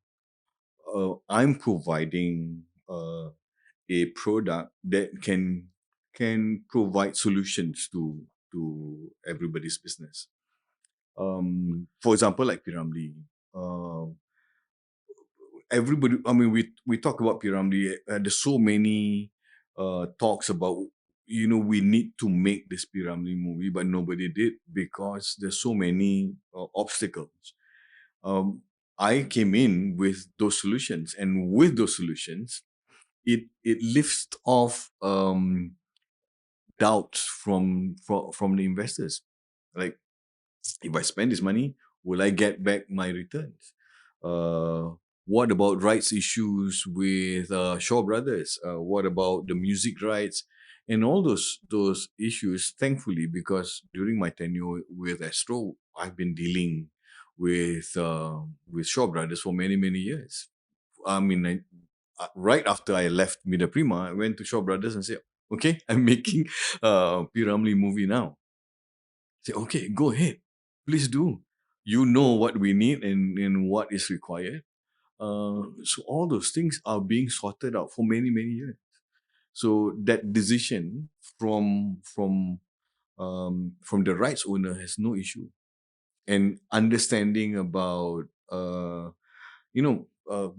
I'm providing a product that can provide solutions to everybody's business. For example, like Piramli. Everybody, I mean, we talk about Piramli. There's so many talks about, we need to make this Piramli movie, but nobody did because there's so many obstacles. Um, I came in with those solutions, and with those solutions, it lifts off doubts from the investors. Like, if I spend this money, will I get back my returns? Uh, what about rights issues with Shaw Brothers? What about the music rights? And all those issues, thankfully, because during my tenure with Astro, I've been dealing with Shaw Brothers for many years. I mean, right after I left Media Prima, I went to Shaw Brothers and said, "Okay, I'm making a P. Ramlee movie now." Say, "Okay, go ahead, please do. You know what we need and what is required." So all those things are being sorted out for many years. So that decision from the rights owner has no issue, and understanding about you know, a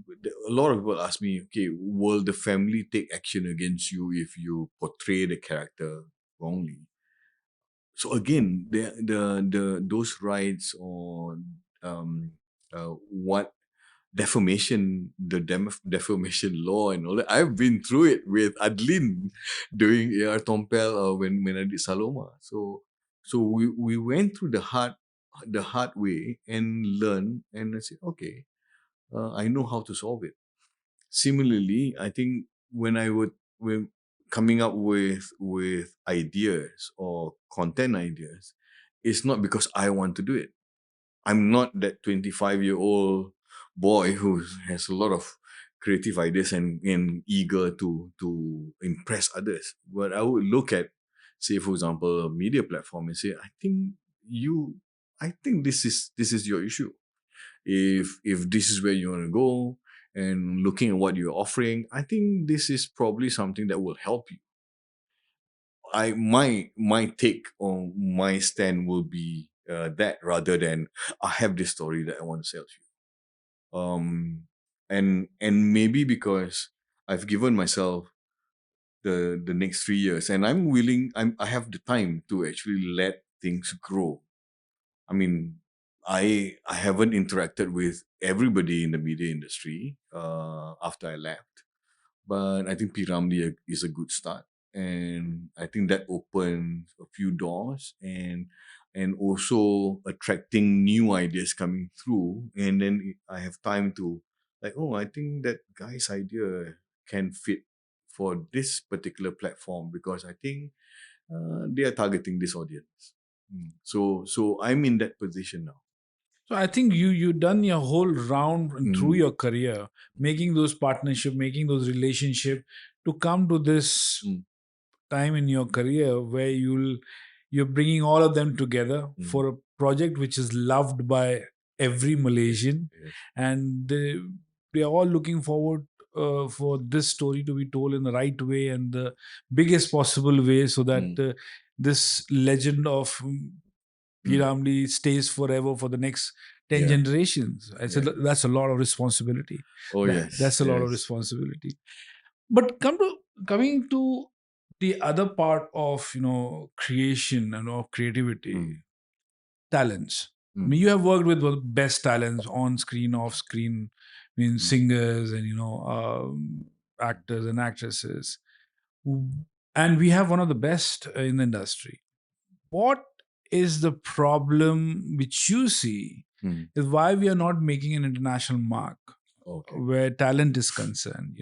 lot of people ask me, okay, will the family take action against you if you portray the character wrongly? So again, the those rights or what defamation, defamation law and all that. I've been through it with Adlin doing AR Tompel when I did Saloma. So we went through the hard way and learned, and I said, okay, I know how to solve it. Similarly, I think when coming up with ideas or content ideas, it's not because I want to do it. I'm not that 25-year-old boy who has a lot of creative ideas and eager to impress others. But I would look at, say, for example, a media platform and say, you I think this is your issue. If this is where you want to go and looking at what you're offering, I think this is probably something that will help you. My take on my stand will be that, rather than I have this story that I want to sell to you. And maybe because I've given myself the next 3 years, and I have the time to actually let things grow. I mean, I haven't interacted with everybody in the media industry after I left, but I think P. Ramlee is a good start, and I think that opens a few doors, and also attracting new ideas coming through, and then I have time to, like, oh, I think that guy's idea can fit for this particular platform because I think they are targeting this audience. So I'm in that position now. So I think you done your whole round and through Mm, your career, making those partnership, making those relationship to come to this mm, time in your career where you're bringing all of them together mm. for a project which is loved by every Yes, Malaysian, yes. and they are all looking forward for this story to be told in the right way and the biggest possible way, so that Mm, this legend of mm. Piramli stays forever for the next 10 Yeah, generations. I said yeah. that's a lot of responsibility. Oh, yes, That's a lot of yes. responsibility. But coming to the other part of creation and of creativity, Mm, talents. I mm, mean, you have worked with the best talents on screen, off screen. I mean, mm, singers and actors and actresses, and we have one of the best in the industry. What is the problem which you see mm. is why we are not making an international mark Okay. where talent is concerned,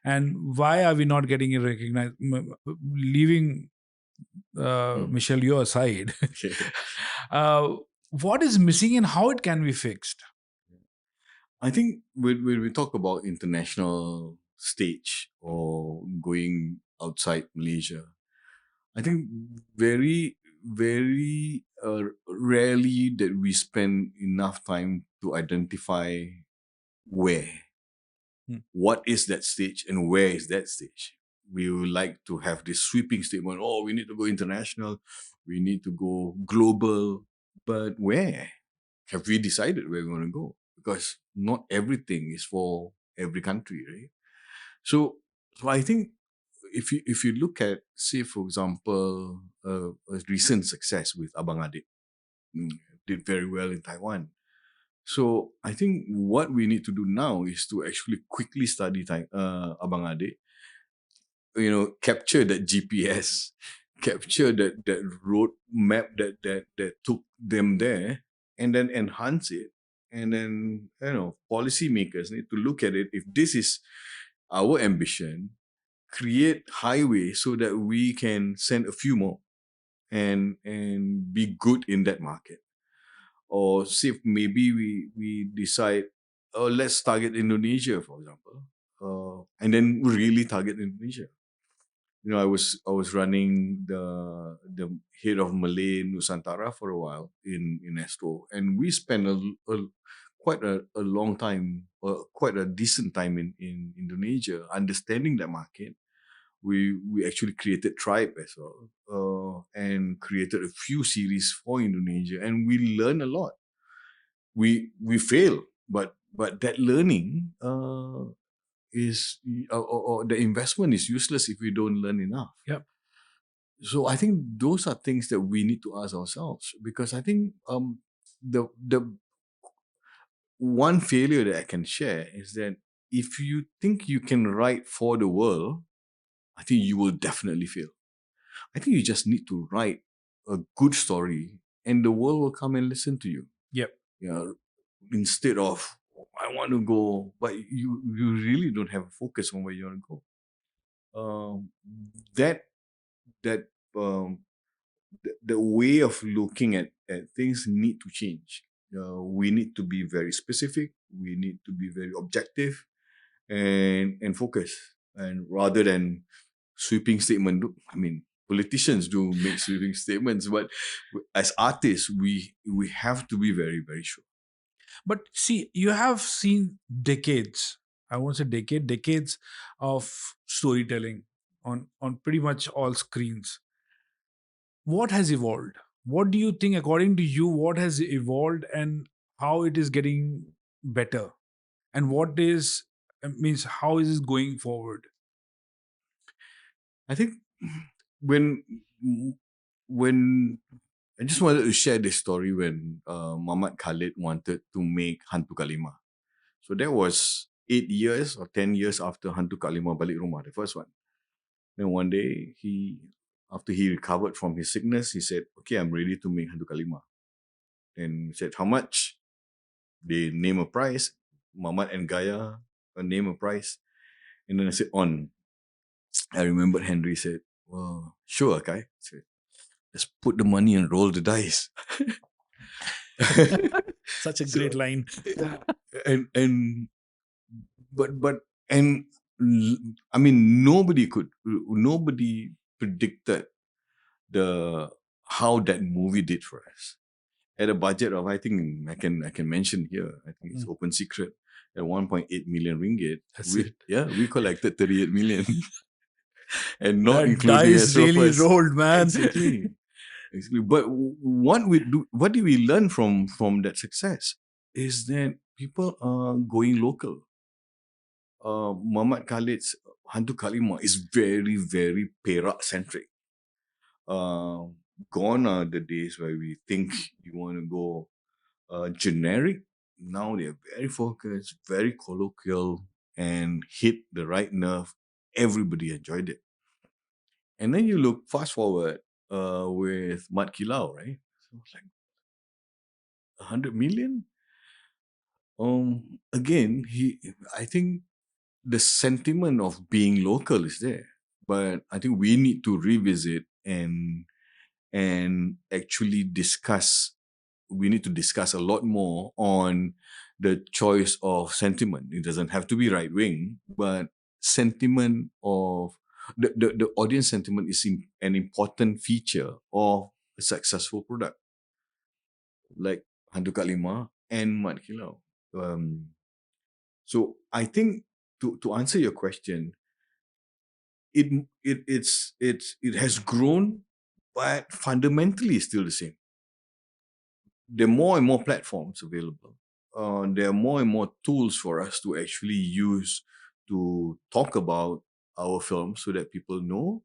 and why are we not getting it recognized? Leaving Mm. Michelle you aside, uh, what is missing and how it can be fixed? I think when we talk about international stage or going outside Malaysia, I think very rarely that we spend enough time to identify where, Hmm. what is that stage and where is that stage. We would like to have this sweeping statement, oh, we need to go international, we need to go global, but where? Have we decided where we're going to go? Because not everything is for every country, right? So I think if you look at, say, for example, a recent success with Abang Adik, mm, did very well in Taiwan. So I think what we need to do now is to actually quickly study Abang Adik, capture that GPS, capture that road map that took them there, and then enhance it. And then, policymakers need to look at it. If this is our ambition, create highway so that we can send a few more and be good in that market. Or see if maybe we decide, oh, let's target Indonesia, for example, and then really target Indonesia. I was running the head of Malay Nusantara for a while in Astro, and we spent quite a long time, quite a decent time in Indonesia, understanding that market. We actually created Tribe as well, and created a few series for Indonesia, and we learned a lot. We fail, but that learning is or the investment is useless if we don't learn enough. Yep. So I think those are things that we need to ask ourselves, because I think the one failure that I can share is that if you think you can write for the world, I think you will definitely fail. I think you just need to write a good story, and the world will come and listen to you. Yep. Instead of, I want to go, but you really don't have a focus on where you want to go. That that the way of looking at things need to change. We need to be very specific. We need to be very objective and focus. And rather than sweeping statement, I mean, politicians do make sweeping statements, but as artists, we have to be very, very sure. But see, you have seen decades. I won't say decades of storytelling on pretty much all screens. What has evolved? What do you think, according to you, what has evolved and how it is getting better? And what is means how is it going forward? I think when when I just wanted to share this story when Muhammad Khalid wanted to make Hantu Kalima. So that was 8 years or 10 years after Hantu Kalima Balik Rumah, the first one. Then one day, after he recovered from his sickness, he said, okay, I'm ready to make Hantu Kalima. And he said, how much? They name a price. Muhammad and Gaya name a price. And then I said, on. I remember Henry said, well, sure, Kai. I said, just put the money and roll the dice. Such a great line. and but I mean, nobody predicted how that movie did for us. At a budget of, I think I can mention here, I think it's open secret, at 1.8 million ringgit. We collected 38 million. And not That including dice Astro really First. rolled, man. Exactly. But what do we learn from that success is that people are going local. Muhammad Khalid's Hantu Kalima is very, very Perak centric. Gone are the days where we think you want to go generic. Now they're very focused, very colloquial, and hit the right nerve. Everybody enjoyed it. And then you look fast forward with Mat Kilau, right? So it's like 100 million. Again, I think the sentiment of being local is there, but I think we need to revisit and actually discuss. We need to discuss a lot more on the choice of sentiment. It doesn't have to be right wing, but sentiment of the audience sentiment is an important feature of a successful product, like Hantu Kalima and Mat Kilau. So I think to answer your question, it has grown, but fundamentally it's still the same. There are more and more platforms available. There are more and more tools for us to actually use to talk about our films so that people know.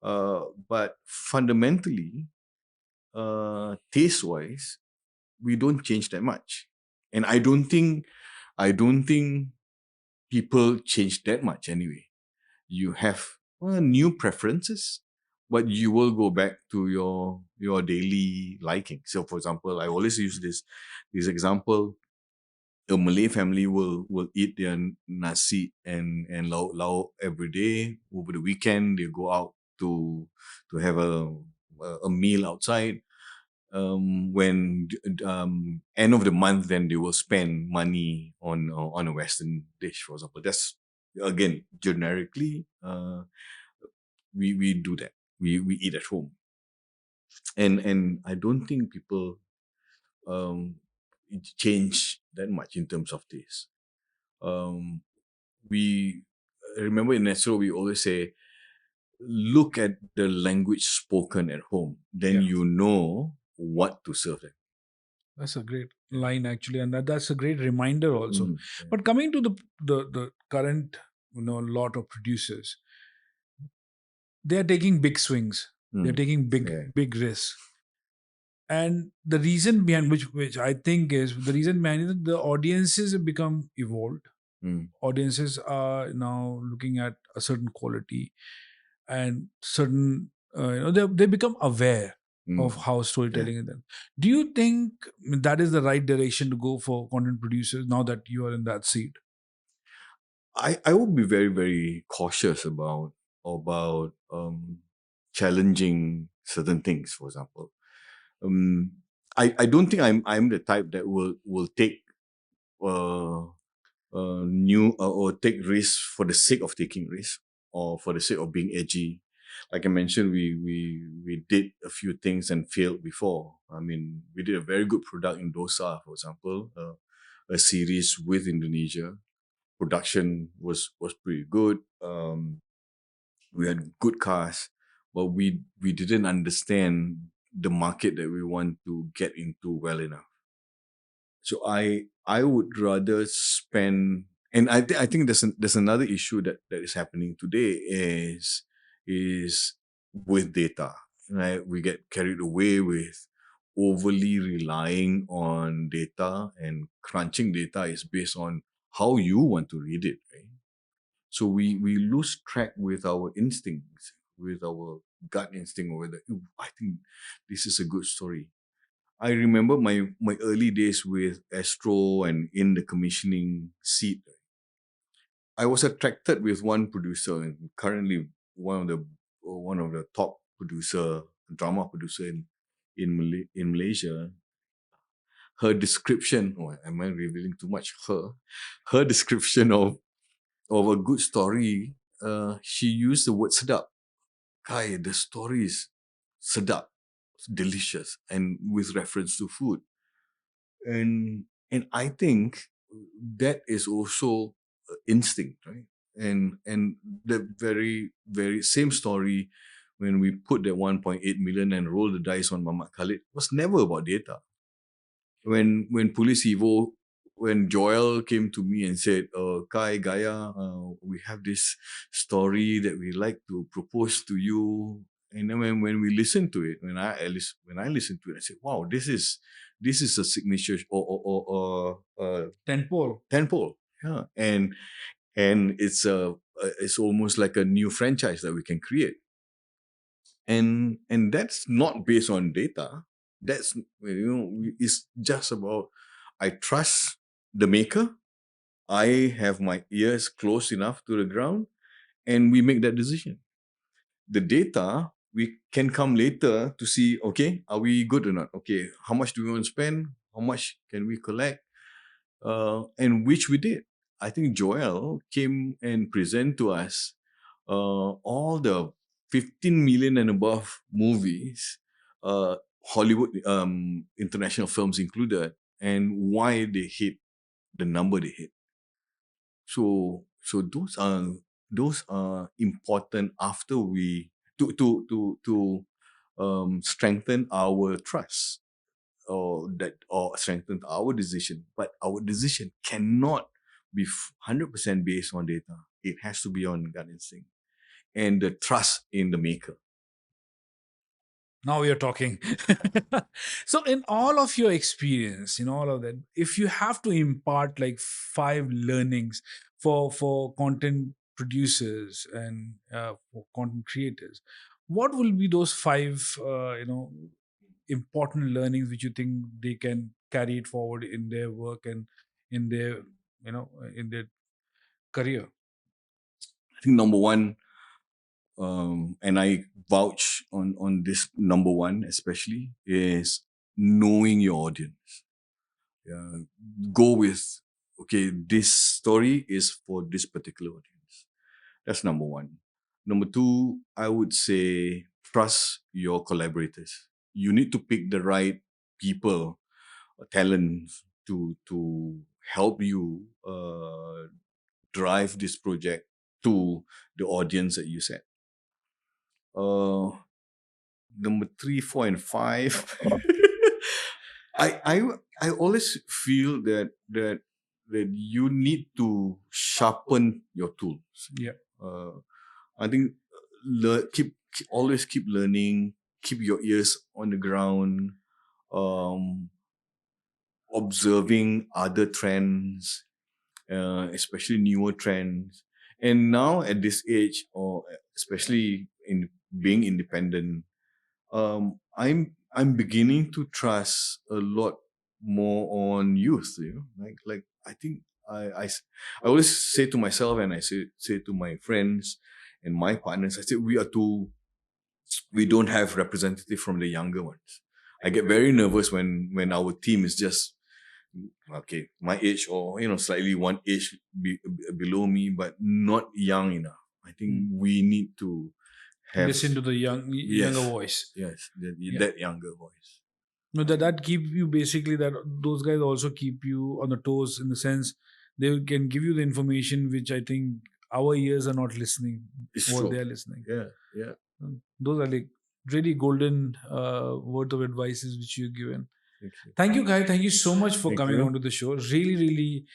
But fundamentally, taste-wise, we don't change that much, and I don't think people change that much anyway. You have new preferences, but you will go back to your daily liking. So, for example, I always use this example. A Malay family will eat their nasi and lau every day. Over the weekend, they go out to have a meal outside. When end of the month, then they will spend money on a Western dish, for example. That's again generically, we do that. We eat at home, and I don't think people um change that much in terms of taste. Um, we remember in Astro we always say, look at the language spoken at home, then Yeah. you know what to serve them. That's a great line, actually, and that's a great reminder also. Yeah. But coming to the current, lot of producers, they are taking big swings. They're taking Yeah. big risks, and the reason behind which I think is the reason behind it, the audiences have become evolved. Mm. Audiences are now looking at a certain quality and certain, they become aware of Mm. how Yeah. storytelling is done. Do you think that is the right direction to go for content producers now that you are in that seat? I would be very, very cautious about challenging certain things, for example. Um I don't think I'm the type that will take uh new or take risks for the sake of taking risks or for the sake of being edgy. Like I mentioned, we did a few things and failed before. I mean, we did a very good product in Dosa, for example, a series with Indonesia. Production was pretty good. We had good cast, but we didn't understand the market that we want to get into well enough. So I would rather spend, and I think there's another issue that is happening today is with data, right? We get carried away with overly relying on data, and crunching data is based on how you want to read it, right? So we lose track with our instincts, with our gut instinct, or whether, "Ooh, I think this is a good story." I remember my early days with Astro and in the commissioning seat. I was attracted with one producer, and currently one of the top drama producer in Malaysia. Her description, oh, am I revealing too much? Her description of a good story, she used the word sedap. Kai, the story is sedap, delicious, and with reference to food. And I think that is also instinct, right? And the very very same story, when we put that 1.8 million and roll the dice on Mamat Khalid, was never about data. When Police Evo, when Joel came to me and said, Kai, Gaya, we have this story that we like to propose to you. And then when we listened to it, when I listened to it, I said, wow, this is a signature or Tentpole. tenpole. Yeah. And it's almost like a new franchise that we can create. And that's not based on data. That's, it's just about, I trust the maker. I have my ears close enough to the ground, and we make that decision. The data, we can come later to see, okay, are we good or not? Okay, how much do we want to spend? How much can we collect? And which we did. I think Joel came and present to us all the 15 million and above movies, Hollywood, international films included, and why they hit the number they hit. So those are important after we to strengthen our trust, or strengthen our decision. But our decision cannot be 100% based on data. It has to be on gut instinct. and the trust in the maker. Now we are talking. So, in all of your experience, in all of that, if you have to impart like 5 learnings for content producers and for content creators, what will be those 5 important learnings which you think they can carry it forward in their work and in their in their career? I think number one, and I vouch on this number one especially, is knowing your audience. Yeah, go with, okay, this story is for this particular audience. That's number one. Number two, I would say trust your collaborators. You need to pick the right people, talents to help you drive this project to the audience that you set. Uh, Number three, four, and five. I I I always feel that you need to sharpen your tools. Yeah. I think always keep learning, keep your ears on the ground, um, observing other trends, especially newer trends. And now at this age, or especially in being independent, I'm beginning to trust a lot more on youth. Like I think I always say to myself, and I say to my friends and my partners, I say we don't have representative from the younger ones. I get very nervous when our team is just okay, my age, or slightly one age below me, but not young enough. I think we need to have Listen to the younger voice. yes, Yeah. that younger voice. No, that keep you basically, that those guys also keep you on the toes, in the sense they can give you the information which I think our ears are not listening, It's what true. they are listening. Yeah. Those are like really golden words of advices which you've given. Thank you. Thank you, Kai. Thank you so much for Thank coming you. onto the show. Really, really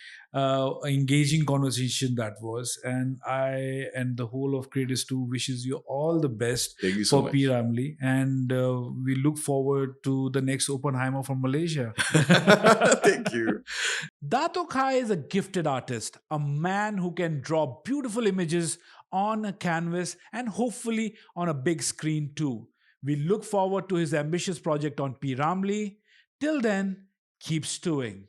engaging conversation that was. And I and the whole of Creators 2 wishes you all the best Thank you so for much. P. Ramlee. And we look forward to the next Oppenheimer from Malaysia. Thank you. Dato Kai is a gifted artist, a man who can draw beautiful images on a canvas and hopefully on a big screen too. We look forward to his ambitious project on P. Ramlee. Till then, keep stewing.